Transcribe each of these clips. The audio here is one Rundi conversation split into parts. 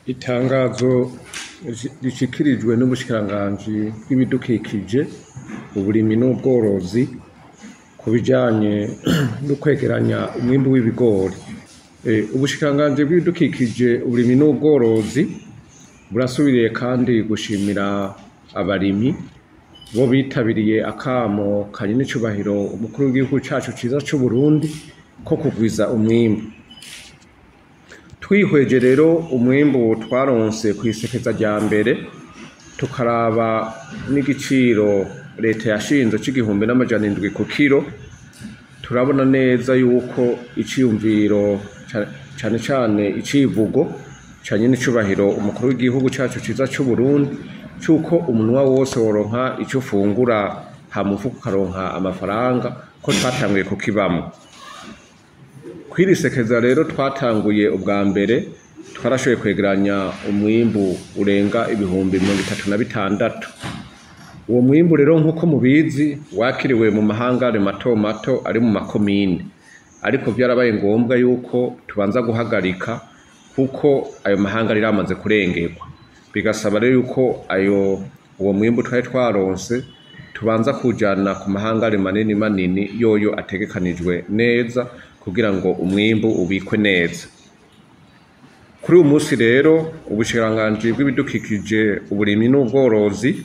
Itangazo rishikirijwe n'ubushikiranganji bw'ibidukikije, uburimyi n'ubworozi ku bijanye no kwegeranya umwimbu w'ibigori. Ubushikiranganji bw'ibidukikije, uburimyi n'ubworozi burasubiriye kandi gushimira abarimyi bo bitabiriye akamo kanyene icubahiro umukuru w'igihugu cacu ciza c'Uburundi ko kugwiza umwimbu. Twihweje rero umwimbu twaronse kw'isekeza rya mbere, tukaraba n'igiciro leta yashinze c'igihumbi n'amajana indwi ku kiro, turabona neza yuko iciyumviro cane cane icivugo ca nyene icubahiro umukuru w'igihugu cacu ciza c'Uburundi c'uko umunwa wose woronka ico ufungura hama umufuko ukaronka amafaranga, ko twatanguye kukibamwo. Kw'iri sekeza rero twatanguye ubwa mbere, twarashoboye kwegeranya umwimbu urenga ibihumbi 36. Uwo mwimbu rero nk'uko mubizi wakiriwe mu mahangare mato mato ari mu makomine, ariko vyarabaye ngombwa yuko tubanza guhagarika kuko ayo mahangare yaramaze kurengerwa, bigasaba rero yuko uwo mwimbu twari twaronse tubanza kujana ku mahangare manini manini yoyo ategekanijwe neza kugira ngo umwimbu ubikwe neza. Kuri uyu munsi rero ubushikiranganji bw'ibidukikije, uburimyi n'ubworozi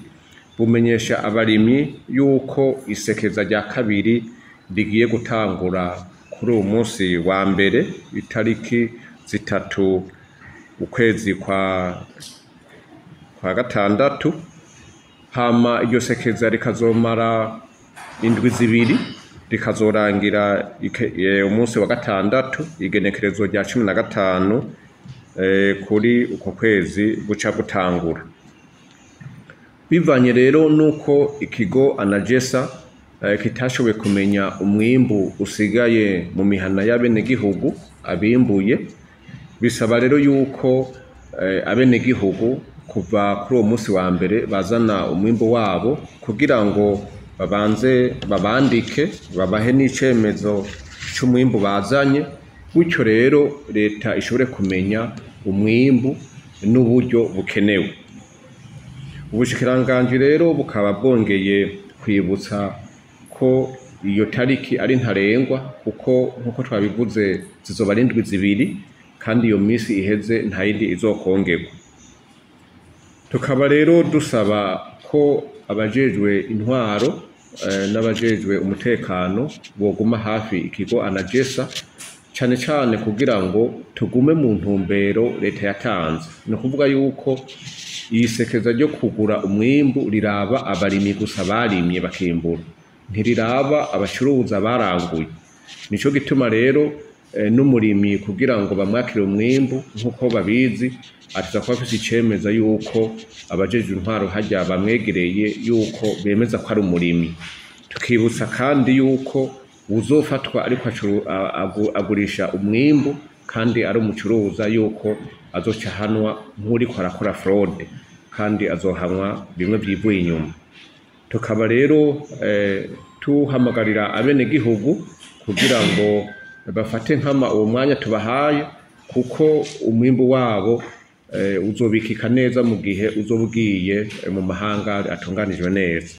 bumenyesha abarimyi yuko isekeza rya kabiri rigiye gutangura kuri uyu munsi wa mbere, itariki 3 ukwezi kwa gatandatu, hama iryo sekeza rikazomara indwi zibiri, rikazorangira umunsi wa gatandatu igenekerezo rya 15 kuri uko kwezi guca gutangura. Bivanye rero nuko ikigo Anagesa kitashoboye kumenya umwimbu usigaye mu mihana y'abenegihugu abimbuye, bisaba rero yuko abenegihugu kuva kuri uwo munsi wa mbere bazana umwimbu wabo kugira ngo babanze babandike, babahe n'icemezo c'umwimbu bazanye, gutyo rero leta ishobore kumenya umwimbu n'uburyo bukenewe. Ubushikiranganji rero bukaba bwongeye kwibutsa ko iyo tariki ari ntarengwa, kuko nkuko twabivuze zizoba ari indwi zibiri, kandi iyo misi iheze nta yindi izokongerwa. Tukaba rero dusaba ko abajejwe intwaro n'abajejwe umutekano boguma hafi ikigo Anagesa, cane cane kugira ngo tugume mu ntumbero leta yatanze. Ni ukuvuga yuko iyi sekeza ryo kugura umwimbu riraba abarimyi gusa barimye bakimbura, ntiriraba abacuruza baranguye. Nico gituma rero n'umurimyi kugira ngo bamwakire umwimbu nk'uko babizi, atiza kuba afise icemeza yuko abajejwe intwaro harya bamwegereye yuko bemeza ko ari umurimyi. Tukibutsa kandi yuko uzofatwa ariko agurisha umwimbu kandi ari umucuruza yuko azoca ahanwa nk'uriko arakora fraude, kandi azohanwa bimwe vyivuye inyuma. Tukaba rero tuhamagarira abenegihugu kugira ngo bafate nkama uwo mwanya tubahaye, kuko umwimbu wabo uzobikika neza mu gihe uzoba ugiye mu mahangare atunganijwe neza.